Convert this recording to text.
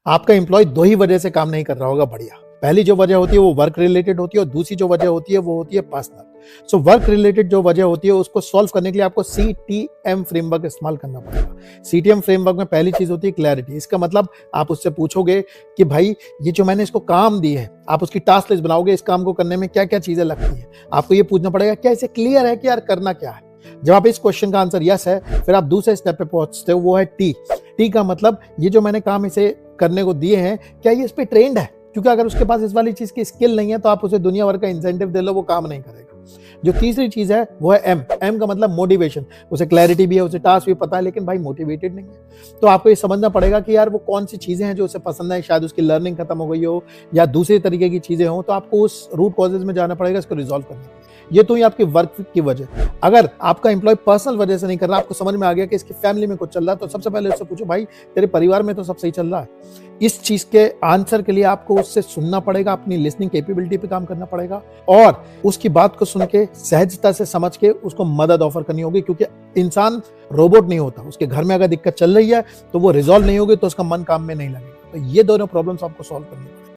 आपका एम्प्लॉय दो ही वजह से काम नहीं कर रहा होगा बढ़िया। पहली जो वजह होती है वो वर्क रिलेटेड होती है और दूसरी जो वजह होती है वो होती है पर्सनल। सो वर्क रिलेटेड जो वजह होती है उसको सॉल्व करने के लिए आपको CTM फ्रेमवर्क इस्तेमाल करना पड़ेगा। CTM फ्रेमवर्क में पहली चीज होती है क्लैरिटी। इसका मतलब आप उससे पूछोगे कि भाई ये जो मैंने इसको काम दी है, आप उसकी टास्क लिस्ट बनाओगे, इस काम को करने में क्या क्या चीजें लगती हैं। आपको ये पूछना पड़ेगा क्या इसे क्लियर है कि यार करना क्या है। जब आप इस क्वेश्चन का आंसर यस है, फिर आप दूसरे स्टेप पे पहुंचते हो, वो है टी का मतलब ये जो मैंने काम इसे करने को दिए हैं, क्या ये इस पे ट्रेंड है। क्योंकि अगर उसके पास इस वाली चीज की स्किल नहीं है तो आप उसे दुनिया भर का इंसेंटिव दे लो, वो काम नहीं करेगा। जो तीसरी चीज है वो है एम का मतलब मोटिवेशन। उसे क्लैरिटी भी है, उसे टास्क भी पता है, लेकिन भाई मोटिवेटेड नहीं है। तो आपको ये समझना पड़ेगा कि यार वो कौन सी चीजें हैं जो उसे पसंद है। शायद उसकी लर्निंग खत्म हो गई हो या दूसरे तरीके की चीजें हो, तो आपको उस रूट कॉजेज में जाना पड़ेगा इसको रिजॉल्व करने के लिए। ये तो ही आपकी वर्क की वजह। अगर आपका एम्प्लॉय पर्सनल वजह से नहीं कर रहा, आपको समझ में आ गया कि इसकी फैमिली में कुछ चल रहा है, तो सबसे पहले उससे पूछो भाई तेरे परिवार में तो सब सही चल रहा है। इस चीज के आंसर के लिए आपको उससे सुनना पड़ेगा, अपनी लिसनिंग कैपेबिलिटी पे काम करना पड़ेगा और उसकी बात को सुन के सहजता से समझ के उसको मदद ऑफर करनी होगी। क्योंकि इंसान रोबोट नहीं होता, उसके घर में अगर दिक्कत चल रही है तो वो रिजॉल्व नहीं होगी तो उसका मन काम में नहीं लगेगा। तो ये दोनों प्रॉब्लम्स आपको सॉल्व करनी होगी।